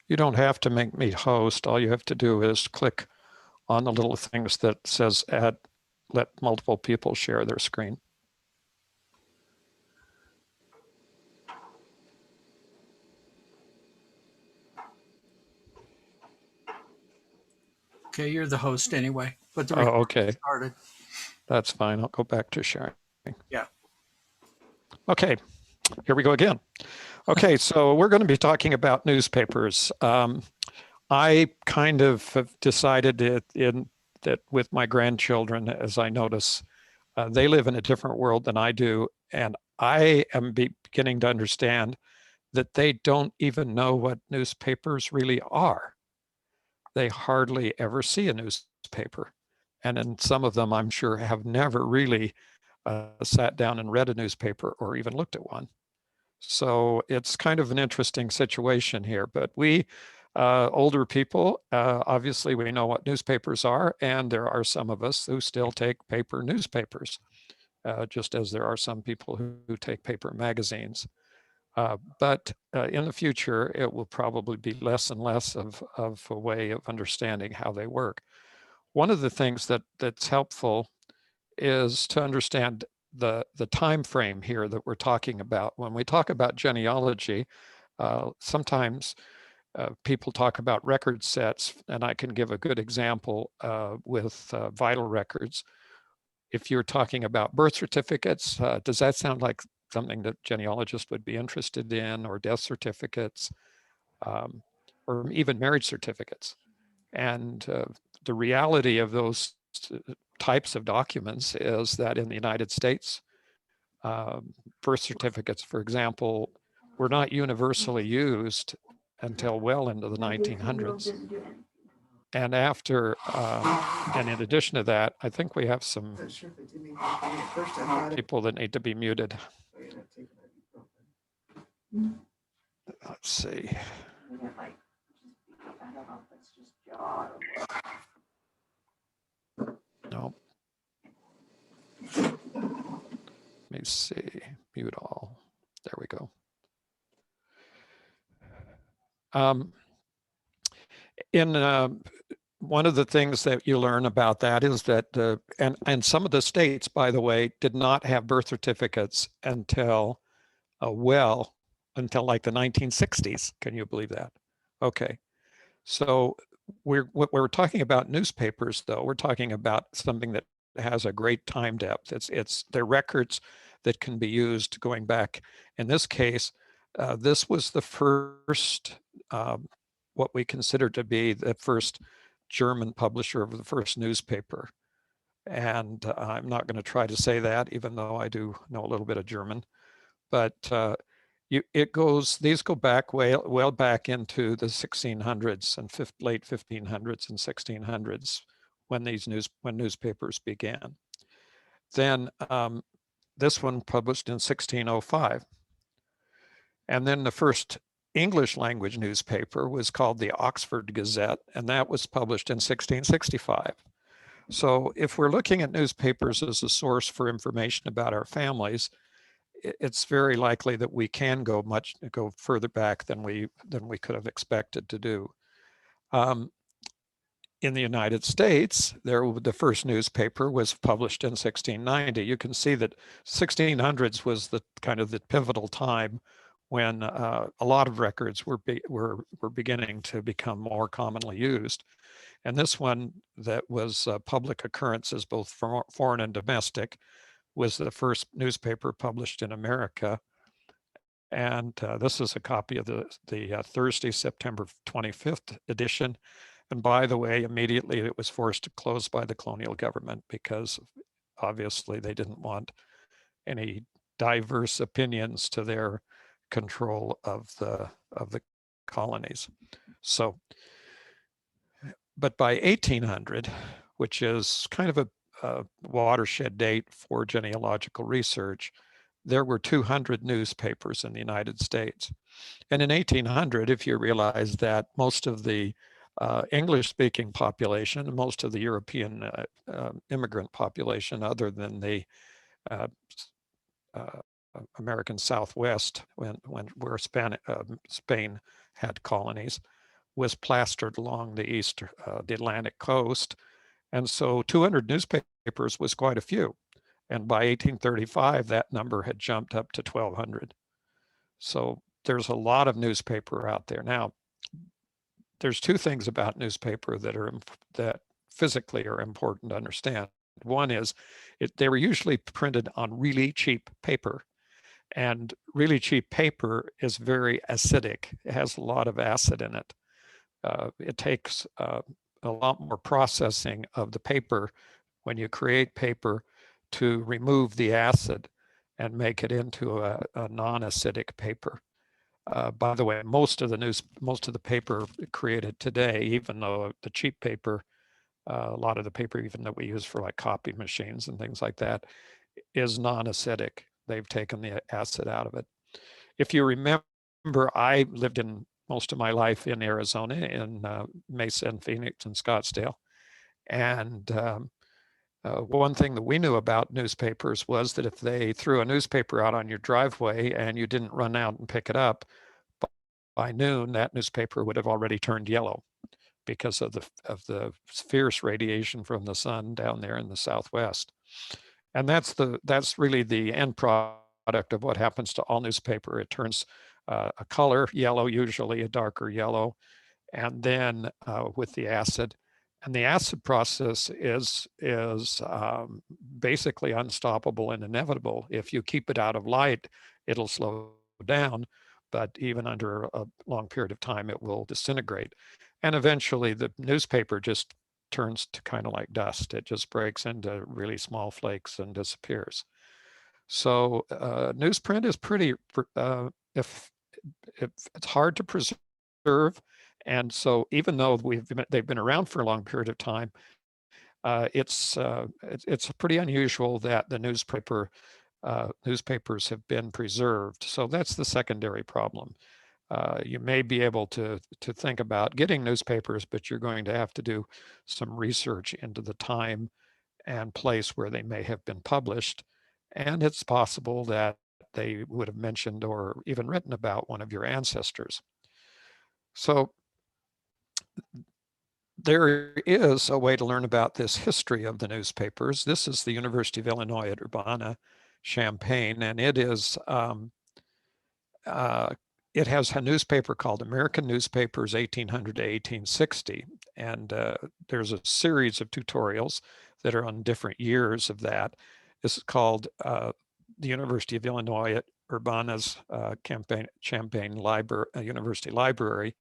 You don't have to make me host. All you have to do is click on the little things that says add, let multiple people share their screen. Okay, you're the host anyway, but the Oh, recording okay. started. That's fine. I'll go back to sharing. Yeah. Okay, here we go again. Okay, so we're going to be talking about newspapers. I kind of have decided that with my grandchildren, as I notice, they live in a different world than I do, and I am beginning to understand that they don't even know what newspapers really are. They hardly ever see a newspaper. And then some of them, I'm sure, have never really sat down and read a newspaper or even looked at one. So it's kind of an interesting situation here. But we, older people, obviously we know what newspapers are, and there are some of us who still take paper newspapers, just as there are some people who take paper magazines. But in the future, it will probably be less and less of a way of understanding how they work. One of the things that's helpful is to understand the time frame here that we're talking about. When we talk about genealogy, sometimes people talk about record sets, and I can give a good example with vital records. If you're talking about birth certificates, does that sound like something that genealogists would be interested in, or death certificates, um, or even marriage certificates? And the reality of those types of documents is that in the United States, birth certificates, for example, were not universally used until well into the 1900s. And after, and in addition to that, I think we have some people that need to be muted. Let's see. No. Let me see. Mute all. There we go. In one of the things that you learn about that is that, and some of the states, by the way, did not have birth certificates until, until like the 1960s. Can you believe that? Okay. So we're talking about newspapers, though. We're talking about something that has a great time depth. They're records that can be used going back. In this case, this was the first, what we consider to be the first German publisher of the first newspaper. And I'm not going to try to say that, even though I do know a little bit of German. But these go back well back into the 1600s and late 1500s and 1600s when newspapers began. Then this one published in 1605. And then the first English language newspaper was called the Oxford Gazette, and that was published in 1665. So if we're looking at newspapers as a source for information about our families, it's very likely that we can go further back than we could have expected to do. In the United States, the first newspaper was published in 1690. You can see that 1600s was the kind of the pivotal time when a lot of records were beginning to become more commonly used. And this one that was public occurrences, both foreign and domestic, was the first newspaper published in America. And this is a copy of the Thursday, September 25th edition. And by the way, immediately it was forced to close by the colonial government because obviously they didn't want any diverse opinions to their control of the colonies. So, but by 1800, which is kind of a watershed date for genealogical research, there were 200 newspapers in the United States. And in 1800, if you realize that most of the English-speaking population, most of the European immigrant population, other than the American Southwest, where Spain had colonies, was plastered along the the Atlantic coast. And so 200 newspapers was quite a few. And by 1835, that number had jumped up to 1,200. So there's a lot of newspaper out there. Now, there's two things about newspaper that physically are important to understand. One is they were usually printed on really cheap paper. And really cheap paper is very acidic. It has a lot of acid in it. It takes a lot more processing of the paper when you create paper to remove the acid and make it into a non-acidic paper. By the way, most of the paper created today, even though the cheap paper, a lot of the paper even that we use for like copy machines and things like that, is non-acidic. They've taken the acid out of it. If you remember, I lived in most of my life in Arizona, in Mesa and Phoenix and Scottsdale. And one thing that we knew about newspapers was that if they threw a newspaper out on your driveway and you didn't run out and pick it up, by noon, that newspaper would have already turned yellow because of the fierce radiation from the sun down there in the Southwest. And that's really the end product of what happens to all newspaper. It turns a color, yellow, usually a darker yellow, and then with the acid. And the acid process is basically unstoppable and inevitable. If you keep it out of light, it'll slow down, but even under a long period of time, it will disintegrate. And eventually the newspaper just turns to kind of like dust. It just breaks into really small flakes and disappears. So newsprint is pretty, if it's hard to preserve. And so even though they've been around for a long period of time, it's pretty unusual that the newspapers have been preserved. So that's the secondary problem. You may be able to think about getting newspapers, but you're going to have to do some research into the time and place where they may have been published. And it's possible that they would have mentioned or even written about one of your ancestors. So there is a way to learn about this history of the newspapers. This is the University of Illinois at Urbana-Champaign, and it has a newspaper called American Newspapers 1800 to 1860. And there's a series of tutorials that are on different years of that. This is called the University of Illinois at Urbana's Champaign Library, University Library.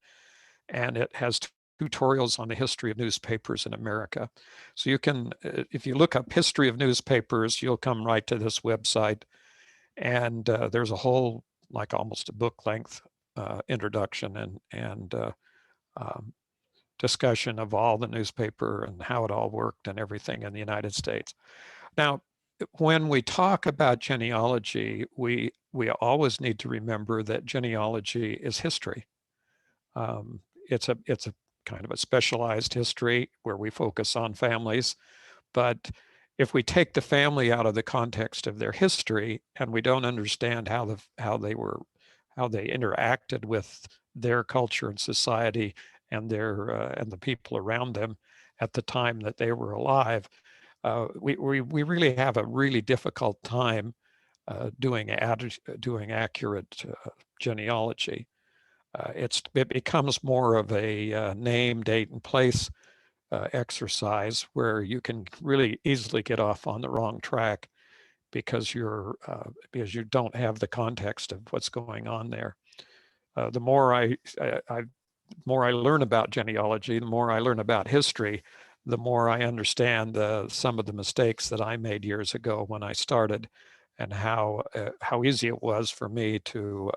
And it has tutorials on the history of newspapers in America. So you can, if you look up history of newspapers, you'll come right to this website. And there's a whole, like almost a book length introduction and discussion of all the newspaper and how it all worked and everything in the United States. Now, when we talk about genealogy, we always need to remember that genealogy is history. It's a kind of a specialized history where we focus on families, but if we take the family out of the context of their history and we don't understand how they interacted with their culture and society and and the people around them at the time that they were alive, we really have a really difficult time doing accurate genealogy. It becomes more of a name, date, and place exercise where you can really easily get off on the wrong track because you don't have the context of what's going on there. The more I learn about genealogy, the more I learn about history, the more I understand some of the mistakes that I made years ago when I started, and how easy it was for me to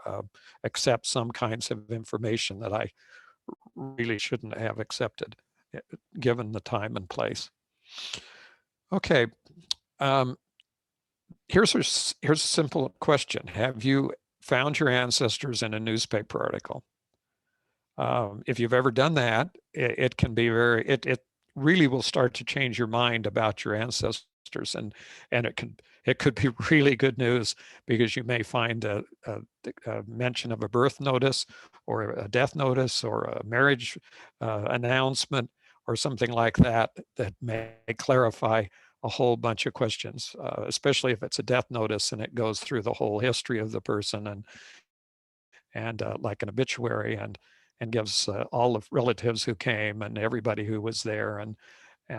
accept some kinds of information that I really shouldn't have accepted, given the time and place. Okay, here's a simple question. Have you found your ancestors in a newspaper article? If you've ever done that, it can be it really will start to change your mind about your ancestors ancestors, and it could be really good news, because you may find a mention of a birth notice or a death notice or a marriage announcement or something like that that may clarify a whole bunch of questions, especially if it's a death notice and it goes through the whole history of the person and like an obituary, and gives all the relatives who came and everybody who was there and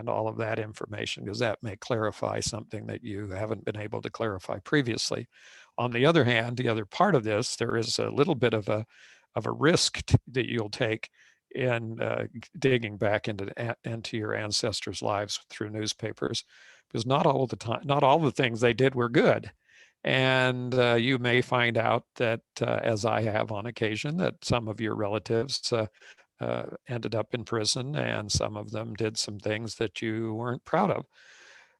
all of that information, because that may clarify something that you haven't been able to clarify previously. On the other hand, the other part of this, there is a little bit of a risk that you'll take in digging back into your ancestors' lives through newspapers, because not all the things they did were good. And you may find out that, as I have on occasion, that some of your relatives ended up in prison, and some of them did some things that you weren't proud of.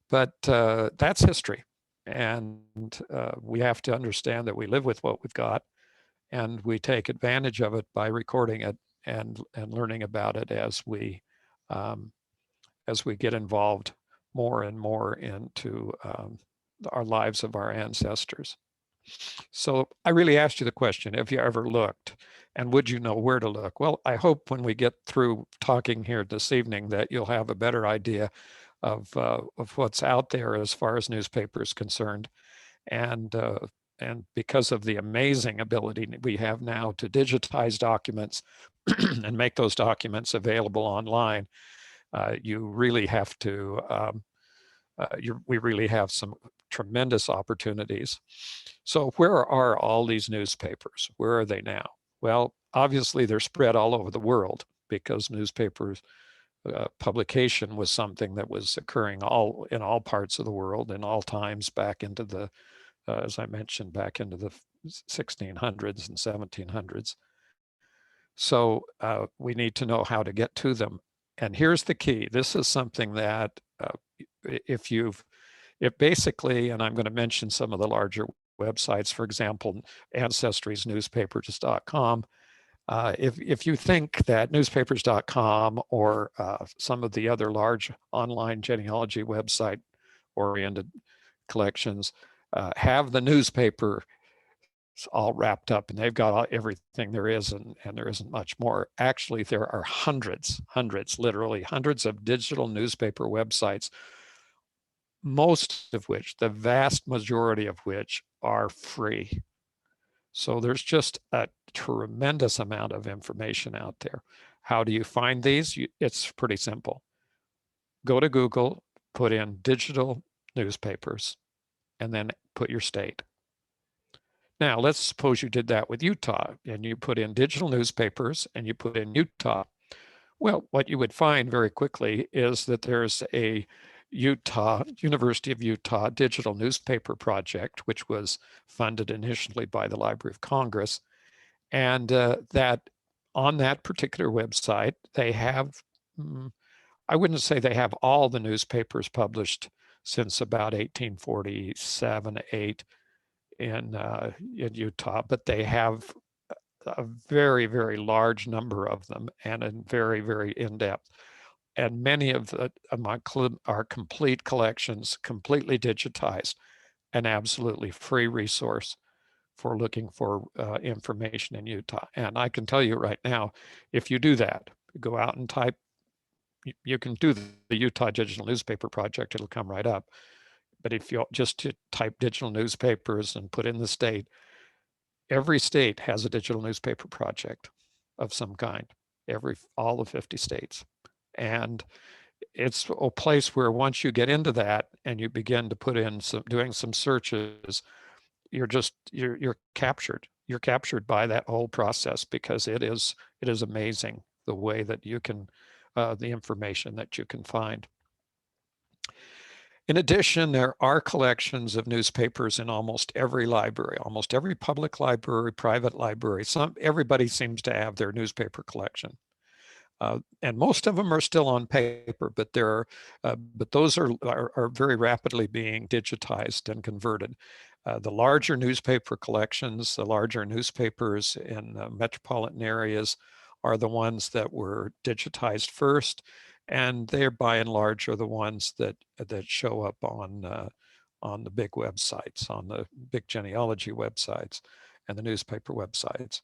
But that's history. And we have to understand that we live with what we've got, and we take advantage of it by recording it and learning about it as we get involved more and more into our lives of our ancestors. So I really asked you the question, have you ever looked, and would you know where to look? Well, I hope when we get through talking here this evening that you'll have a better idea of what's out there as far as newspapers concerned. And because of the amazing ability we have now to digitize documents and make those documents available online, you really have to, we really have some tremendous opportunities. So where are all these newspapers? Where are they now? Well, obviously they're spread all over the world, because newspapers publication was something that was occurring in all parts of the world in all times back into the, as I mentioned, back into the 1600s and 1700s. So we need to know how to get to them. And here's the key. This is something that if basically, and I'm going to mention some of the larger websites, for example, ancestrysnewspapers.com. If you think that newspapers.com or some of the other large online genealogy website oriented collections have the newspaper all wrapped up and they've got everything there is, and there isn't much more. Actually, there are hundreds, literally hundreds of digital newspaper websites, most of which, the vast majority of which, are free. So there's just a tremendous amount of information out there. How do you find these? It's pretty simple. Go to Google, put in digital newspapers, and then put your state. Now, let's suppose you did that with Utah, and you put in digital newspapers and you put in Utah. Well, what you would find very quickly is that there's a University of Utah digital newspaper project, which was funded initially by the Library of Congress. And that on that particular website, they have, I wouldn't say they have all the newspapers published since about 1847, 8 in Utah, but they have a very, very large number of them, and in very, very in-depth. And many of our complete collections, completely digitized, an absolutely free resource for looking for information in Utah. And I can tell you right now, if you do that, go out and type, you can do the Utah Digital Newspaper Project, it'll come right up. But if you just type digital newspapers and put in the state, every state has a digital newspaper project of some kind, all the 50 states. And it's a place where once you get into that and you begin to put in doing some searches, you're captured. You're captured by that whole process, because it is amazing the way that you can, the information that you can find. In addition, there are collections of newspapers in almost every library, almost every public library, private library. Everybody seems to have their newspaper collection. And most of them are still on paper, but but those are very rapidly being digitized and converted. The larger newspaper collections, the larger newspapers in metropolitan areas, are the ones that were digitized first, and they're by and large are the ones that show up on the big websites, on the big genealogy websites and the newspaper websites.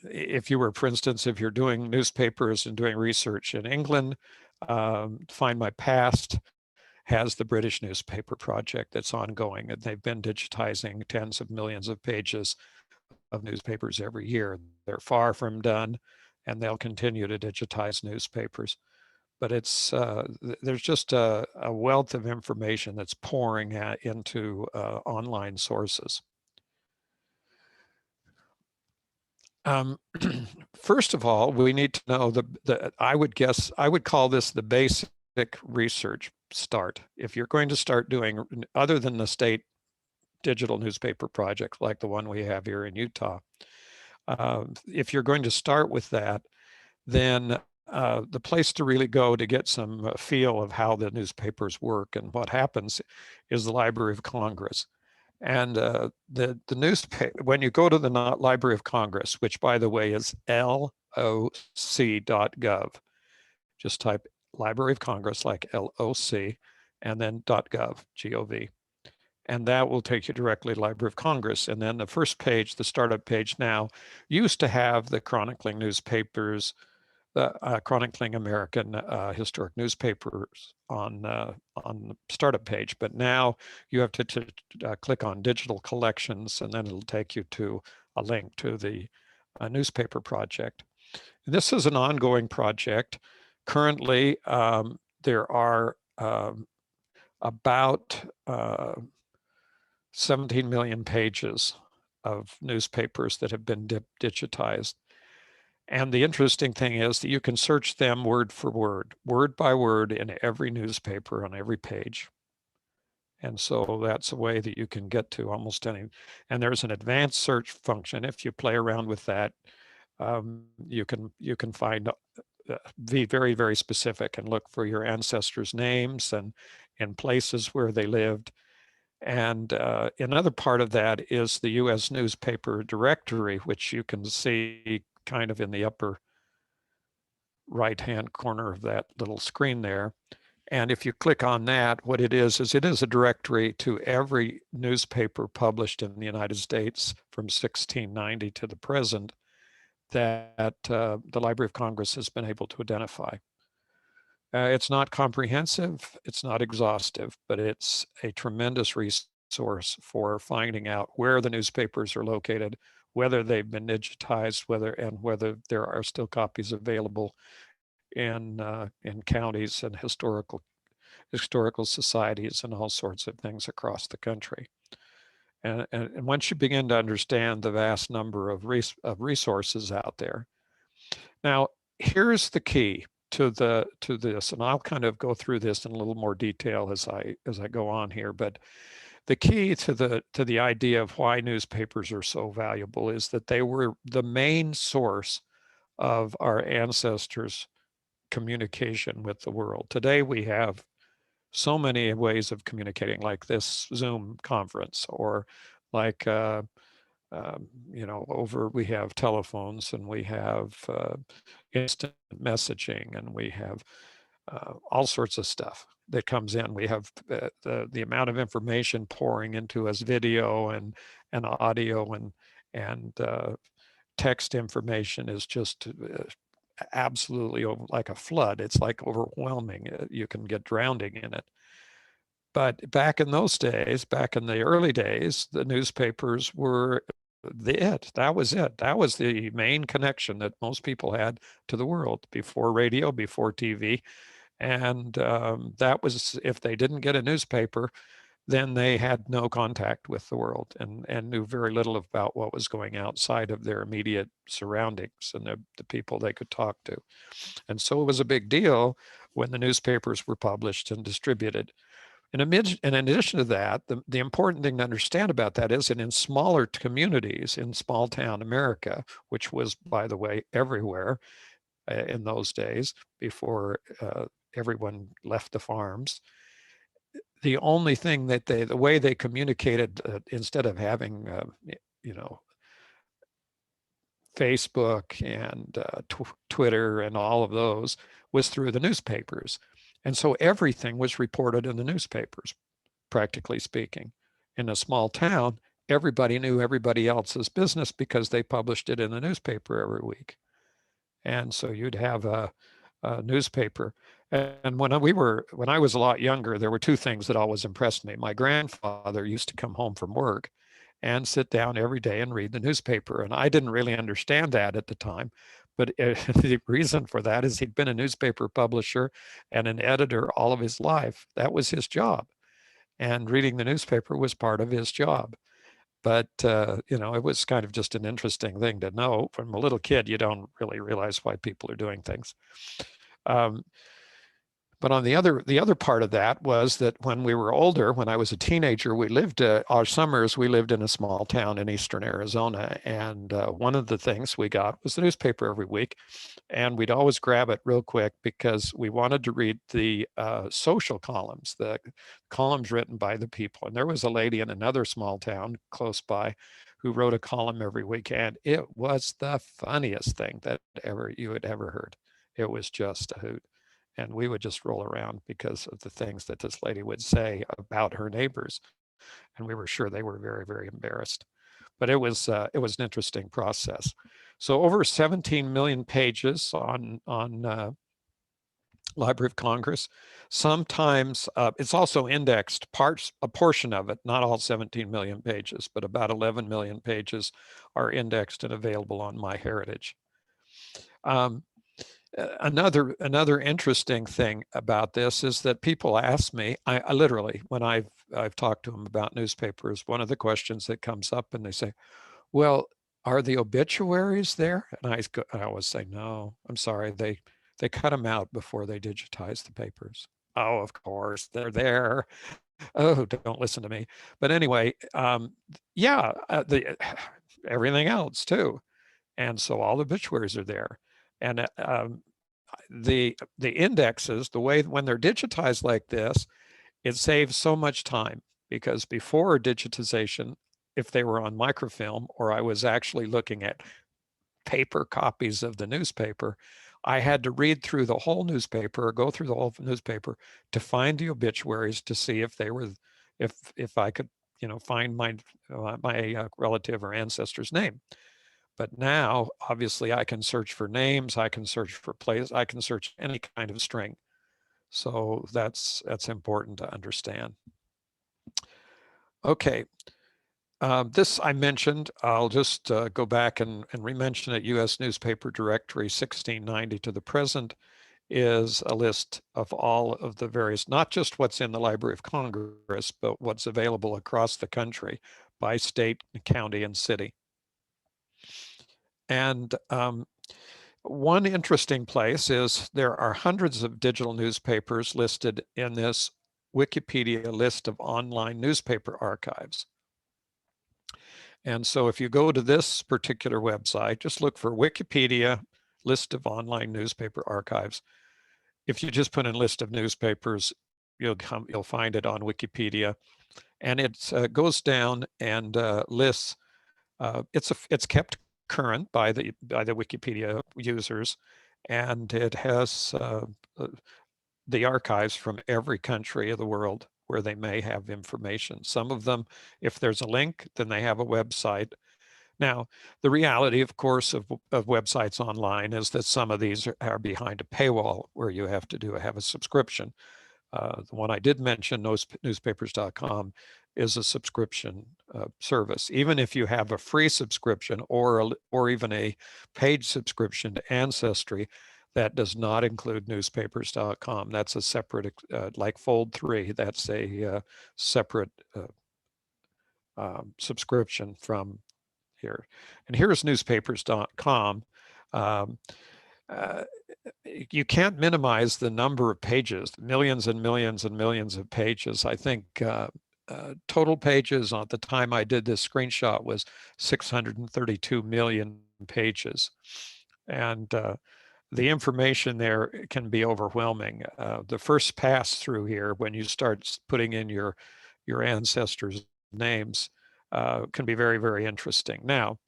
If you were, for instance, if you're doing newspapers and doing research in England, Find My Past has the British newspaper project that's ongoing, and they've been digitizing tens of millions of pages of newspapers every year. They're far from done, and they'll continue to digitize newspapers. But it's there's just a wealth of information that's pouring into online sources. First of all, we need to know I would call this the basic research start. If you're going to start doing, other than the state digital newspaper project like the one we have here in Utah, if you're going to start with that, then the place to really go to get some feel of how the newspapers work and what happens is the Library of Congress. And the newspaper, when you go to the Library of Congress, which by the way is loc.gov, just type Library of Congress like LOC and then .gov, G-O-V. And that will take you directly to Library of Congress. And then the first page, the startup page now, used to have the chronicling newspapers, chronicling American historic newspapers on the startup page. But now you have to click on digital collections, and then it'll take you to a link to the newspaper project. And this is an ongoing project. Currently, there are about 17 million pages of newspapers that have been digitized. And the interesting thing is that you can search them word for word by word in every newspaper on every page. And so that's a way that you can get to almost any. And there's an advanced search function. If you play around with that, you can find be very, very specific and look for your ancestors' names and in places where they lived. And another part of that is the U.S. newspaper directory, which you can see kind of in the upper right-hand corner of that little screen there. And if you click on that, what it is it is a directory to every newspaper published in the United States from 1690 to the present that the Library of Congress has been able to identify. It's not comprehensive, it's not exhaustive, but it's a tremendous resource for finding out where the newspapers are located, whether they've been digitized, whether there are still copies available in counties and historical societies and all sorts of things across the country. And once you begin to understand the vast number of resources out there, now here's the key to this, and I'll kind of go through this in a little more detail as I go on here. But the key to the idea of why newspapers are so valuable is that they were the main source of our ancestors' communication with the world. Today we have so many ways of communicating, like this Zoom conference, or like we have telephones, and we have instant messaging, and we have all sorts of stuff that comes in. We have the amount of information pouring into us, video and audio and text information is just absolutely like a flood. It's like overwhelming. You can get drowning in it. But back in those days, back in the early days, the newspapers were that was it. That was the main connection that most people had to the world before radio, before TV. And that was, if they didn't get a newspaper, then they had no contact with the world and knew very little about what was going outside of their immediate surroundings and the people they could talk to. And so it was a big deal when the newspapers were published and distributed. And in addition to that, the important thing to understand about that is that in smaller communities, in small town America, which was, by the way, everywhere in those days before everyone left the farms, the only thing that the way they communicated, instead of having, Facebook and Twitter and all of those was through the newspapers. And so everything was reported in the newspapers, practically speaking. In a small town, everybody knew everybody else's business because they published it in the newspaper every week. And so you'd have a newspaper. And when I was a lot younger, there were two things that always impressed me. My grandfather used to come home from work and sit down every day and read the newspaper. And I didn't really understand that at the time. But the reason for that is he'd been a newspaper publisher and an editor all of his life. That was his job. And reading the newspaper was part of his job. But, it was kind of just an interesting thing to know. From a little kid, you don't really realize why people are doing things. Um, but on the other part of that was that when we were older, when I was a teenager, we lived our summers. We lived in a small town in eastern Arizona, and one of the things we got was the newspaper every week, and we'd always grab it real quick because we wanted to read the social columns, the columns written by the people. And there was a lady in another small town close by who wrote a column every week, and it was the funniest thing that you had ever heard. It was just a hoot. And we would just roll around because of the things that this lady would say about her neighbors. And we were sure they were very, very embarrassed. But it was an interesting process. So over 17 million pages on Library of Congress. Sometimes it's also indexed, a portion of it, not all 17 million pages, but about 11 million pages are indexed and available on MyHeritage. Another interesting thing about this is that people ask me, I literally, when I've talked to them about newspapers, one of the questions that comes up and they say, well, are the obituaries there? And I always say, no, I'm sorry. They cut them out before they digitize the papers. Oh, of course, they're there. Oh, don't listen to me. But anyway, yeah, everything else too. And so all the obituaries are there. And the indexes, the way when they're digitized like this, it saves so much time because before digitization, if they were on microfilm or I was actually looking at paper copies of the newspaper, I had to read through the whole newspaper or go through the whole newspaper to find the obituaries to see if they were, if I could, find my relative or ancestor's name. But now, obviously, I can search for names, I can search for places, I can search any kind of string. So that's important to understand. Okay, this I mentioned. I'll just go back and re-mention it. U.S. Newspaper Directory 1690 to the present is a list of all of the various, not just what's in the Library of Congress, but what's available across the country by state, county, and city. And one interesting place is there are hundreds of digital newspapers listed in this Wikipedia list of online newspaper archives. And so if you go to this particular website, just look for Wikipedia list of online newspaper archives. If you just put in list of newspapers, you'll find it on Wikipedia, and it goes down and lists. It's kept current by the Wikipedia users, and it has the archives from every country of the world where they may have information. Some of them, if there's a link, then they have a website. Now, the reality, of course, of websites online is that some of these are behind a paywall where you have to have a subscription. The one I did mention, newspapers.com, is a subscription service. Even if you have a free subscription or even a paid subscription to Ancestry, that does not include newspapers.com. That's a separate, like Fold3, that's a separate subscription from here. And here's newspapers.com. You can't minimize the number of pages, millions and millions and millions of pages. I think total pages at the time I did this screenshot was 632 million pages. And the information there can be overwhelming. The first pass through here, when you start putting in your ancestors' names, can be very, very interesting. Now,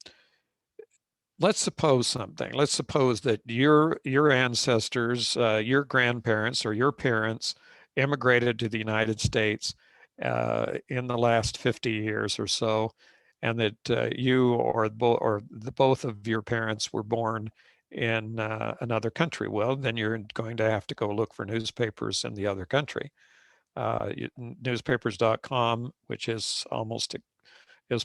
let's suppose something. Let's suppose that your ancestors, your grandparents or your parents immigrated to the United States in the last 50 years or so, and that you or both of your parents were born in another country. Well, then you're going to have to go look for newspapers in the other country. Newspapers.com, which is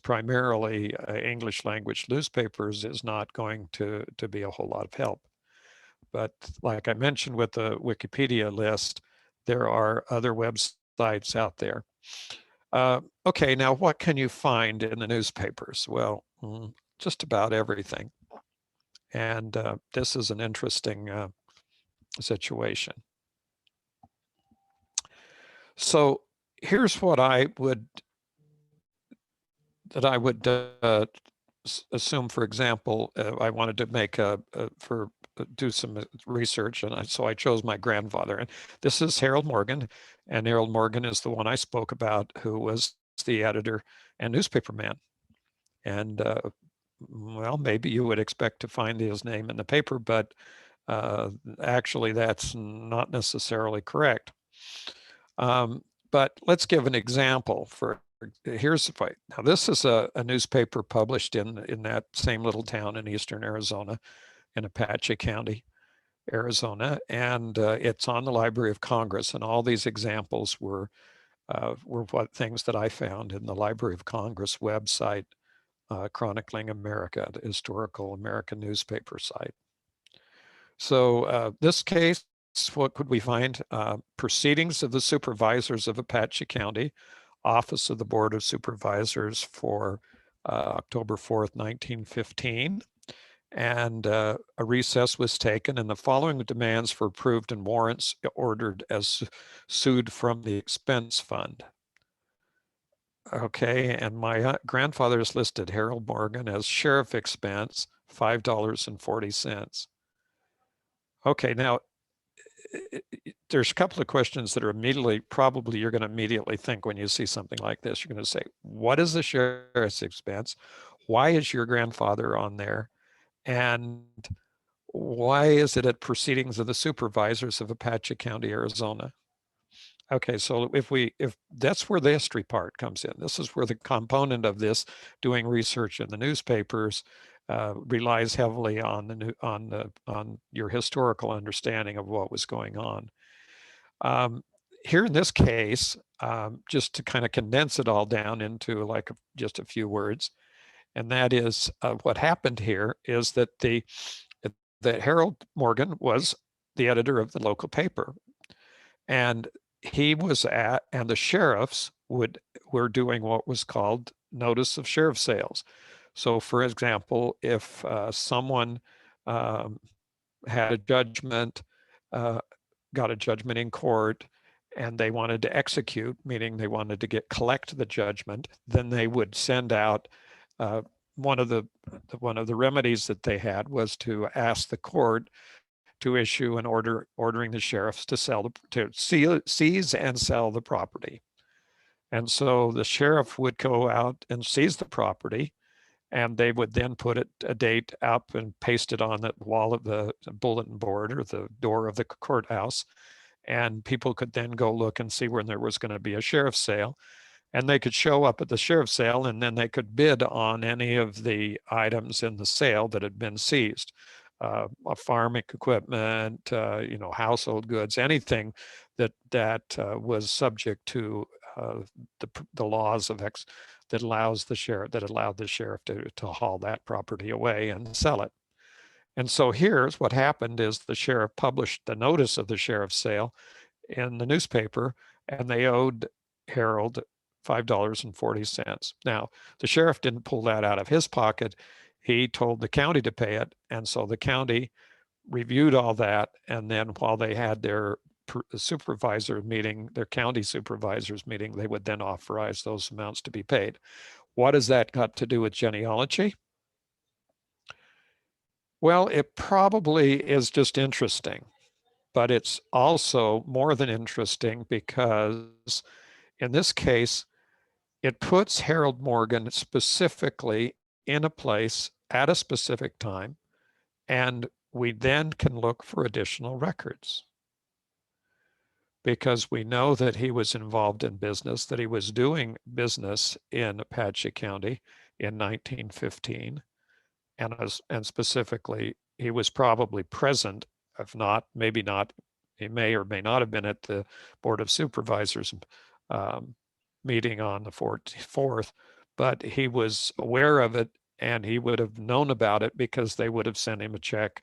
primarily English language newspapers, is not going to be a whole lot of help. But like I mentioned with the Wikipedia list, there are other websites out there. Okay, now what can you find in the newspapers? Well, just about everything. And this is an interesting situation. So here's what I would assume. For example, I wanted to make do some research, and so I chose my grandfather. And this is Harold Morgan, and Harold Morgan is the one I spoke about, who was the editor and newspaper man. And well, maybe you would expect to find his name in the paper, but actually that's not necessarily correct. But let's give an example. Here's the fight. Now, this is a newspaper published in that same little town in eastern Arizona, in Apache County, Arizona, and it's on the Library of Congress. And all these examples were what things that I found in the Library of Congress website, Chronicling America, the historical American newspaper site. So this case, what could we find? Proceedings of the supervisors of Apache County, Office of the Board of Supervisors for October 4th, 1915. And a recess was taken, and the following demands for approved and warrants ordered as sued from the expense fund. Okay, and my grandfather is listed, Harold Morgan, as sheriff expense, $5.40. Okay, now there's a couple of questions that are probably you're going to immediately think when you see something like this. You're going to say, what is the sheriff's expense? Why is your grandfather on there? And why is it at Proceedings of the Supervisors of Apache County, Arizona? Okay, so if that's where the history part comes in. This is where the component of this, doing research in the newspapers, relies heavily on your historical understanding of what was going on. Here in this case, just to kind of condense it all down into just a few words, and that is what happened here is that that Harold Morgan was the editor of the local paper, and and the sheriffs were doing what was called notice of sheriff sales. So, for example, if someone had a judgment, got a judgment in court, and they wanted to execute, meaning they wanted to collect the judgment, then they would send out one of the remedies that they had was to ask the court to issue an order ordering the sheriffs to seize and sell the property. And so the sheriff would go out and seize the property, and they would then put a date up and paste it on the wall of the bulletin board or the door of the courthouse. And people could then go look and see when there was going to be a sheriff's sale. And they could show up at the sheriff's sale, and then they could bid on any of the items in the sale that had been seized. Farming equipment, household goods, anything that was subject to the laws that allowed the sheriff to haul that property away and sell it. And so here's what happened: is the sheriff published the notice of the sheriff's sale in the newspaper, and they owed Harold $5.40. Now, the sheriff didn't pull that out of his pocket. He told the county to pay it. And so the county reviewed all that. And then while they had their supervisor meeting, their county supervisors meeting, they would then authorize those amounts to be paid. What has that got to do with genealogy? Well, it probably is just interesting, but it's also more than interesting because in this case, it puts Harold Morgan specifically in a place at a specific time, and we then can look for additional records because we know that he was involved in business, that he was doing business in Apache County in 1915, and specifically, he was probably present, if not, maybe not, he may or may not have been at the Board of Supervisors meeting on the 4th, but he was aware of it and he would have known about it because they would have sent him a check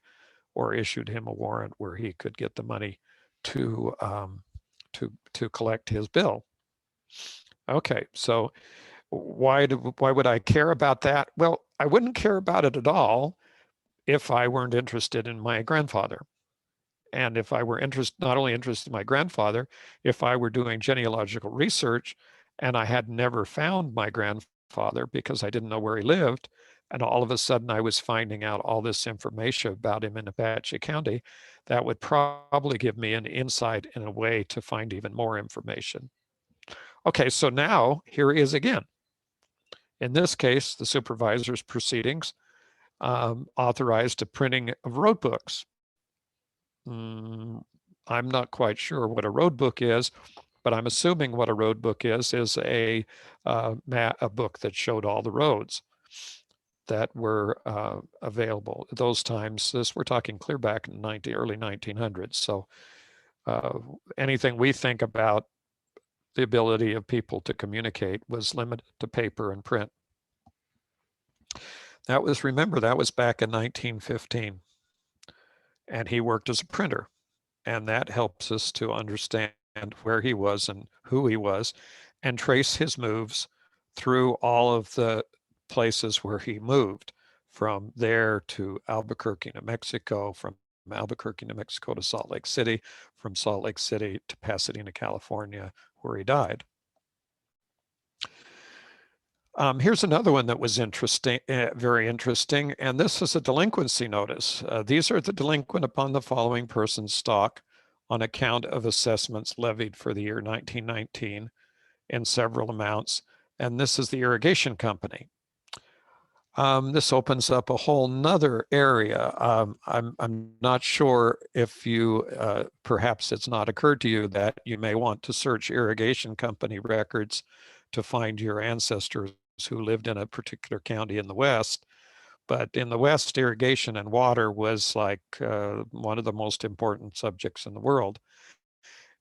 or issued him a warrant where he could get the money to collect his bill. Okay, so why would I care about that? Well, I wouldn't care about it at all if I weren't interested in my grandfather. And if I were not only interested in my grandfather, if I were doing genealogical research and I had never found my grandfather because I didn't know where he lived, and all of a sudden I was finding out all this information about him in Apache County, that would probably give me an insight in a way to find even more information. Okay, so now here he is again. In this case, the supervisor's proceedings authorized a printing of road books. I'm not quite sure what a road book is, but I'm assuming what a road book is a book that showed all the roads that were available at those times. We're talking clear back in early 1900s. So anything we think about the ability of people to communicate was limited to paper and print. Remember, that was back in 1915. And he worked as a printer. And that helps us to understand where he was and who he was and trace his moves through all of the places where he moved, from there to Albuquerque, New Mexico, from Albuquerque, New Mexico to Salt Lake City, from Salt Lake City to Pasadena, California, where he died. Here's another one that was interesting, very interesting, and this is a delinquency notice. These are the delinquent upon the following person's stock on account of assessments levied for the year 1919 in several amounts, and this is the irrigation company. This opens up a whole nother area. I'm not sure if you, perhaps it's not occurred to you that you may want to search irrigation company records to find your ancestors who lived in a particular county in the West. But in the West, irrigation and water was like one of the most important subjects in the world.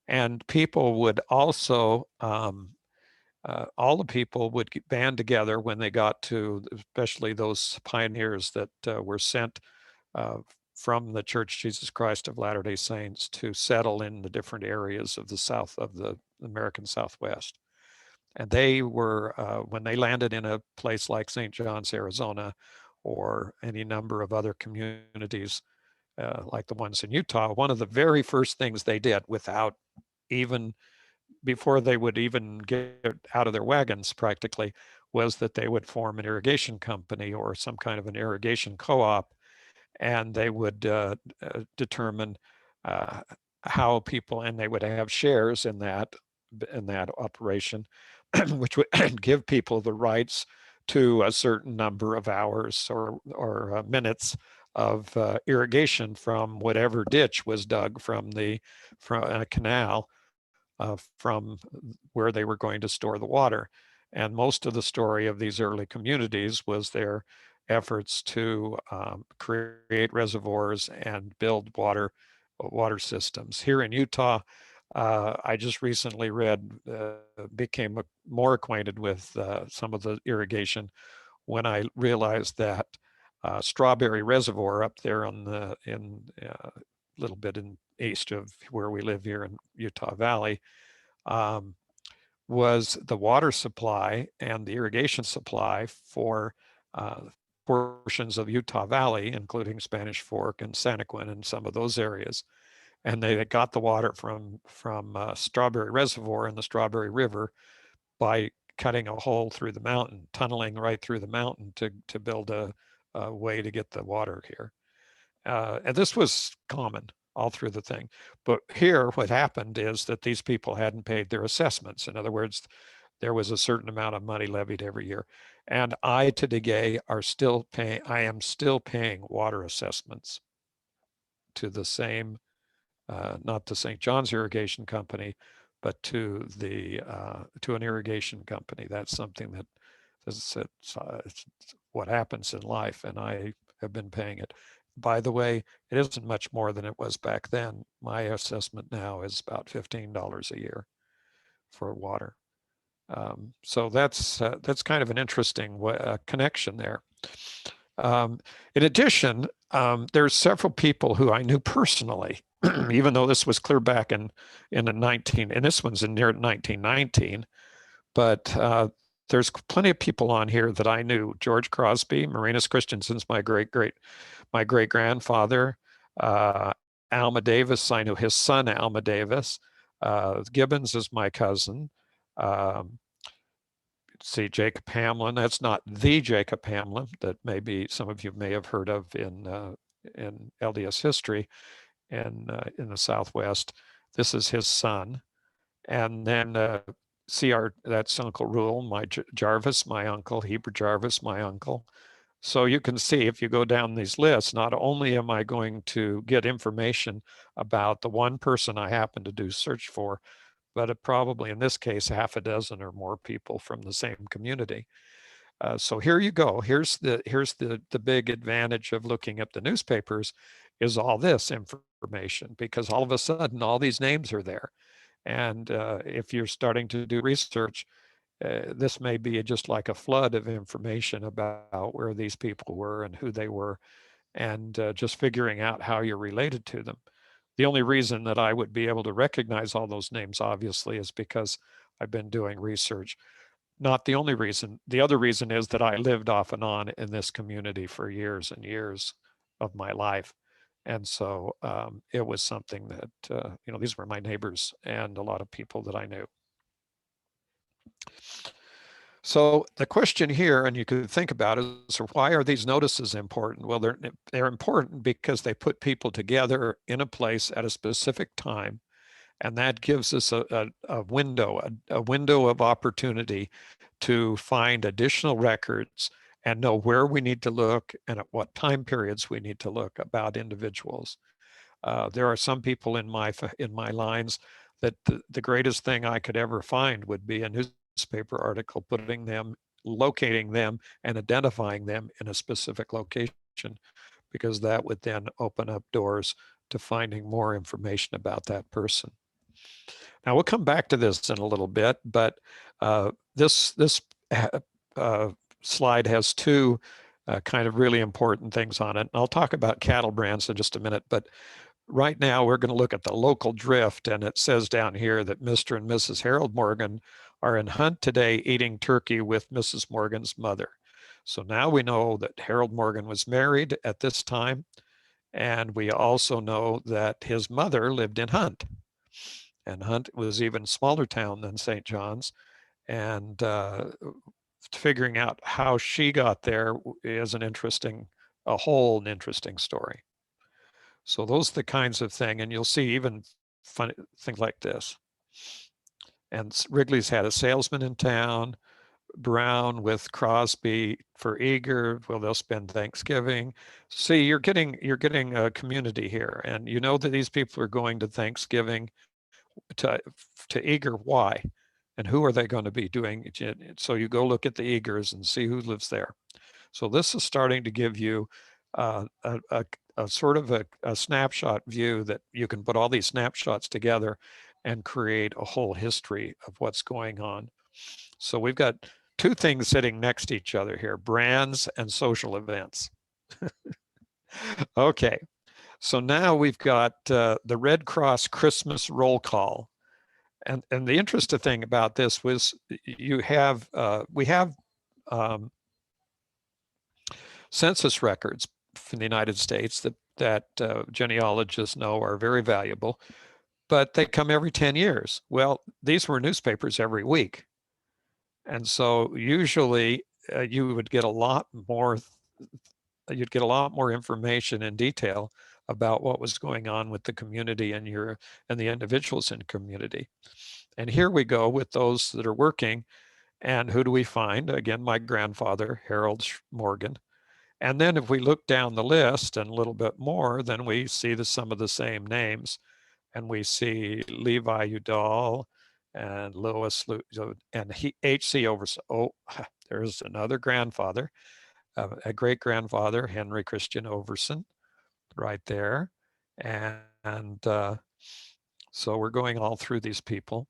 And people would also, all the people would band together when they got to, especially those pioneers that were sent from the Church Jesus Christ of Latter-day Saints to settle in the different areas of the South, of the American Southwest. And they were, when they landed in a place like St. John's, Arizona, or any number of other communities like the ones in Utah, one of the very first things they did, without even, before they would even get out of their wagons practically, was that they would form an irrigation company or some kind of an irrigation co-op, and they would determine how people, and they would have shares in that operation, which would give people the rights to a certain number of hours or minutes of irrigation from whatever ditch was dug from a canal from where they were going to store the water. And most of the story of these early communities was their efforts to create reservoirs and build water systems. Here in Utah, I just recently became more acquainted with some of the irrigation when I realized that Strawberry Reservoir up there in a little bit east of where we live here in Utah Valley was the water supply and the irrigation supply for portions of Utah Valley, including Spanish Fork and Santaquin and some of those areas. And they got the water from Strawberry Reservoir in the Strawberry River by cutting a hole through the mountain, tunneling right through the mountain to build a way to get the water here. And this was common all through the thing. But here, what happened is that these people hadn't paid their assessments. In other words, there was a certain amount of money levied every year. And I today are still paying, I am still paying water assessments to the same, not to St. John's Irrigation Company, but to the to an irrigation company. That's something that it's what happens in life, and I have been paying it. By the way, it isn't much more than it was back then. My assessment now is about $15 a year for water. So that's kind of an interesting connection there. In addition, there's several people who I knew personally, even though this was clear back in the 19, and this one's in near 1919, but there's plenty of people on here that I knew. George Crosby, Marinus Christensen's my great grandfather. Alma Davis, I knew his son Alma Davis. Gibbons is my cousin. See, Jacob Hamlin. That's not the Jacob Hamlin that maybe some of you may have heard of in LDS history in the Southwest. This is his son. And then that's Uncle Rule, my Jarvis, my uncle, Heber Jarvis, my uncle. So you can see if you go down these lists, not only am I going to get information about the one person I happen to do search for, but probably in this case, half a dozen or more people from the same community. So here you go. Here's the big advantage of looking at the newspapers is all this information, because all of a sudden all these names are there. And if you're starting to do research, this may be just like a flood of information about where these people were and who they were, and just figuring out how you're related to them. The only reason that I would be able to recognize all those names, obviously, is because I've been doing research. Not the only reason. The other reason is that I lived off and on in this community for years and years of my life. And so it was something that, these were my neighbors and a lot of people that I knew. So the question here, and you could think about it, is why are these notices important? Well, they're important because they put people together in a place at a specific time, and that gives us a window of opportunity to find additional records and know where we need to look and at what time periods we need to look about individuals. There are some people in my lines that the greatest thing I could ever find would be a newspaper article locating them and identifying them in a specific location, because that would then open up doors to finding more information about that person. Now we'll come back to this in a little bit, but this slide has two kind of really important things on it. I'll talk about cattle brands in just a minute, but right now we're going to look at the local drift, and it says down here that Mr. and Mrs. Harold Morgan are in Hunt today eating turkey with Mrs. Morgan's mother. So now we know that Harold Morgan was married at this time, and we also know that his mother lived in Hunt. And Hunt was even smaller town than St. John's, and figuring out how she got there is a whole interesting story. So those are the kinds of thing, and you'll see even funny things like this. And Wrigley's had a salesman in town. Brown with Crosby for Eager. Well, they'll spend Thanksgiving. See, you're getting a community here, and you know that these people are going to Thanksgiving to Eager. Why? And who are they going to be doing? So you go look at the Eagers and see who lives there. So this is starting to give you a sort of a snapshot view that you can put all these snapshots together and create a whole history of what's going on. So we've got two things sitting next to each other here, brands and social events. Okay, so now we've got the Red Cross Christmas roll call. And the interesting thing about this was we have census records from the United States that genealogists know are very valuable, but they come every 10 years. Well, these were newspapers every week. And so usually you would get a lot more, you'd get a lot more information in detail about what was going on with the community and the individuals in the community. And here we go with those that are working. And who do we find? Again, my grandfather, Harold Morgan. And then if we look down the list and a little bit more, then we see some of the same names. And we see Levi Udall and Louis and H.C. Overson. Oh, there's another grandfather, a great grandfather, Henry Christian Overson, right there. And so we're going all through these people.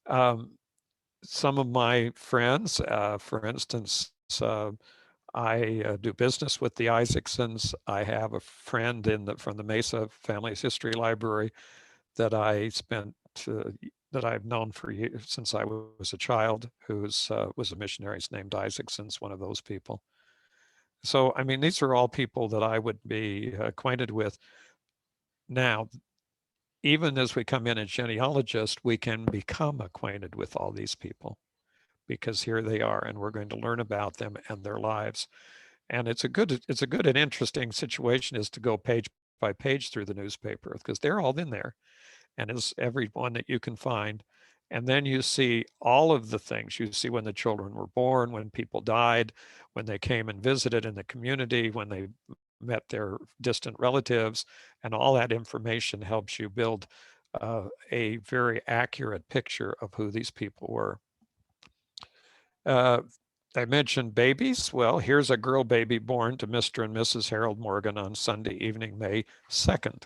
Some of my friends, for instance, I do business with the Isaacsons. I have a friend from the Mesa Family's History Library that I spent that I've known for years since I was a child, was a missionary named Isaacson's one of those people. So I mean, these are all people that I would be acquainted with. Now, even as we come in as genealogists, we can become acquainted with all these people because here they are, and we're going to learn about them and their lives. And it's a good and interesting situation is to go page by page through the newspaper because they're all in there, and it's every one that you can find. And then you see all of the things. You see when the children were born, when people died, when they came and visited in the community, when they met their distant relatives, and all that information helps you build a very accurate picture of who these people were. I mentioned babies. Well, here's a girl baby born to Mr. and Mrs. Harold Morgan on Sunday evening, May 2nd.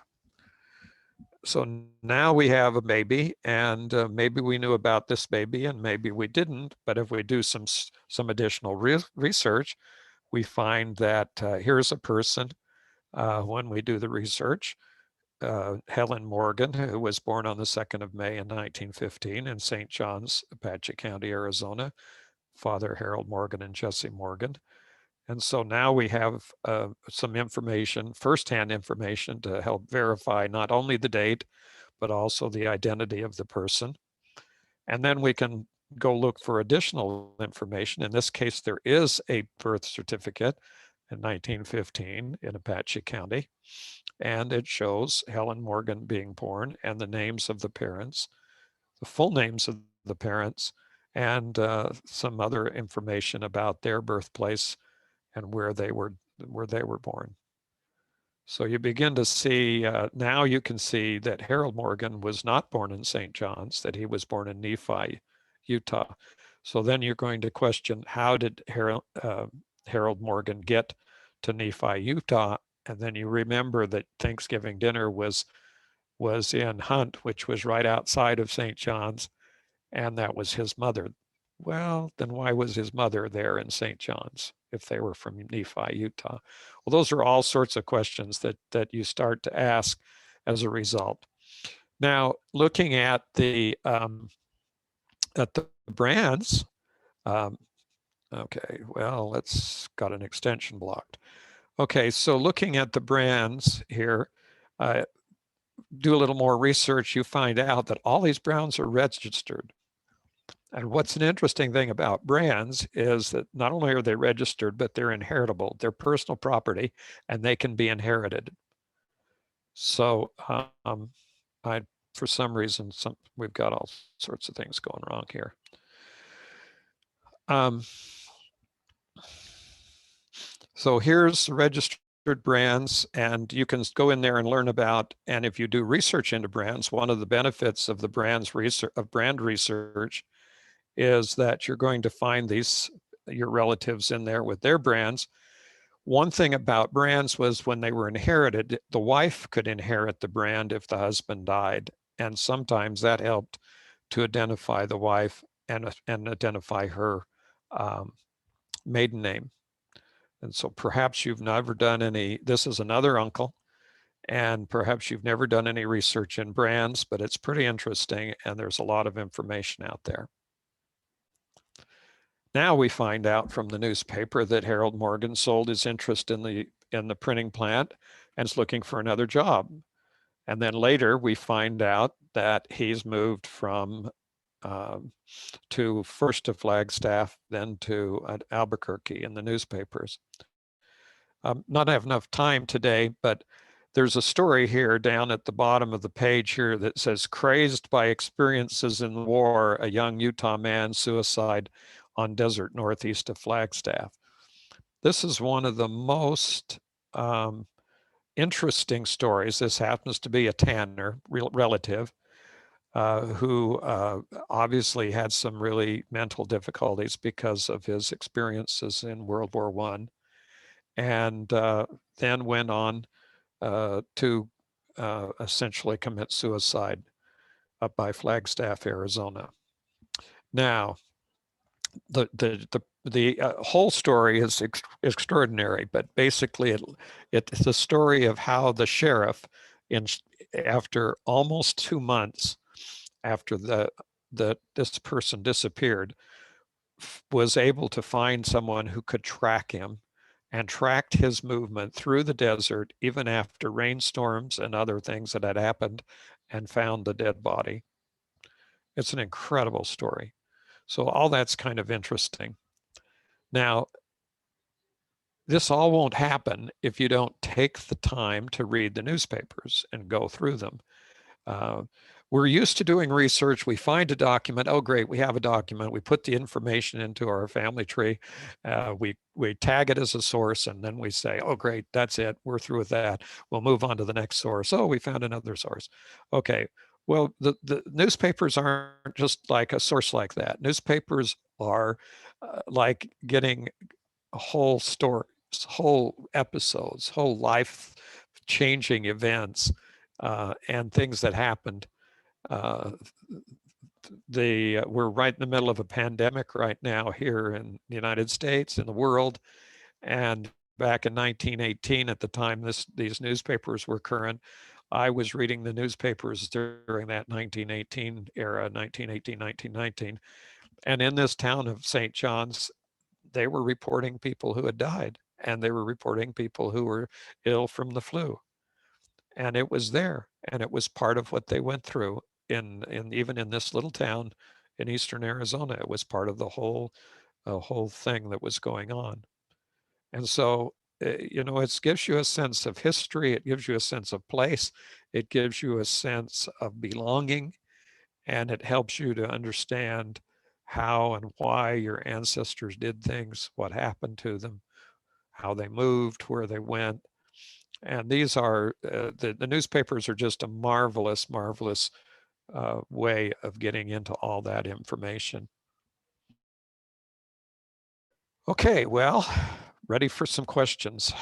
So now we have a baby, and maybe we knew about this baby and maybe we didn't. But if we do some additional research, we find that here's a person when we do the research, Helen Morgan, who was born on the 2nd of May in 1915 in St. John's, Apache County, Arizona. Father Harold Morgan and Jessie Morgan. And so now we have some information, firsthand information to help verify not only the date, but also the identity of the person. And then we can go look for additional information. In this case, there is a birth certificate in 1915 in Apache County, and it shows Helen Morgan being born and the names of the parents, the full names of the parents, and some other information about their birthplace and where they were born. So you begin to see, now you can see that Harold Morgan was not born in St. John's, that he was born in Nephi, Utah. So then you're going to question, how did Harold Morgan get to Nephi, Utah? And then you remember that Thanksgiving dinner was in Hunt, which was right outside of St. John's, and that was his mother. Well, then why was his mother there in St. John's if they were from Nephi, Utah? Well, those are all sorts of questions that you start to ask as a result. Now, looking at the brands, okay, well, let's got an extension blocked. Okay, so looking at the brands here, do a little more research, you find out that all these brands are registered. And what's an interesting thing about brands is that not only are they registered, but they're inheritable. They're personal property and they can be inherited. So for some reason, we've got all sorts of things going wrong here. So here's registered brands, and you can go in there and learn about, and if you do research into brands, one of the benefits of the brand research is that you're going to find your relatives in there with their brands. One thing about brands was when they were inherited, the wife could inherit the brand if the husband died. And sometimes that helped to identify the wife and identify her maiden name. And so perhaps you've never done this is another uncle, and perhaps you've never done any research in brands, but it's pretty interesting and there's a lot of information out there. Now we find out from the newspaper that Harold Morgan sold his interest in the printing plant and is looking for another job. And then later we find out that he's moved from to first to Flagstaff, then to Albuquerque in the newspapers. Not have enough time today, but there's a story here down at the bottom of the page here that says, crazed by experiences in the war, a young Utah man suicide on desert northeast of Flagstaff. This is one of the most interesting stories. This happens to be a tanner relative who obviously had some really mental difficulties because of his experiences in World War I, and then went on to essentially commit suicide up by Flagstaff, Arizona. Now, the whole story is extraordinary, but basically it's a story of how the sheriff, after almost 2 months after this person disappeared, was able to find someone who could track him and tracked his movement through the desert, even after rainstorms and other things that had happened, and found the dead body. It's an incredible story. So all that's kind of interesting. Now, this all won't happen if you don't take the time to read the newspapers and go through them. We're used to doing research. We find a document. Oh, great, we have a document. We put the information into our family tree. We tag it as a source, and then we say, oh, great, that's it. We're through with that. We'll move on to the next source. Oh, we found another source. Okay, well, the newspapers aren't just like a source like that. Newspapers are like getting whole stories, whole episodes, whole life-changing events, and things that happened. We're right in the middle of a pandemic right now here in the United States, in the world. And back in 1918, at the time these newspapers were current, I was reading the newspapers during that 1918 era, 1918, 1919. And in this town of St. John's, they were reporting people who had died, and they were reporting people who were ill from the flu. And it was there, and it was part of what they went through even in this little town in eastern Arizona. It was part of the whole thing that was going on. And so, it gives you a sense of history. It gives you a sense of place. It gives you a sense of belonging, and it helps you to understand how and why your ancestors did things, what happened to them, how they moved, where they went. And these are, the newspapers are just a marvelous, marvelous way of getting into all that information. Okay, well, ready for some questions.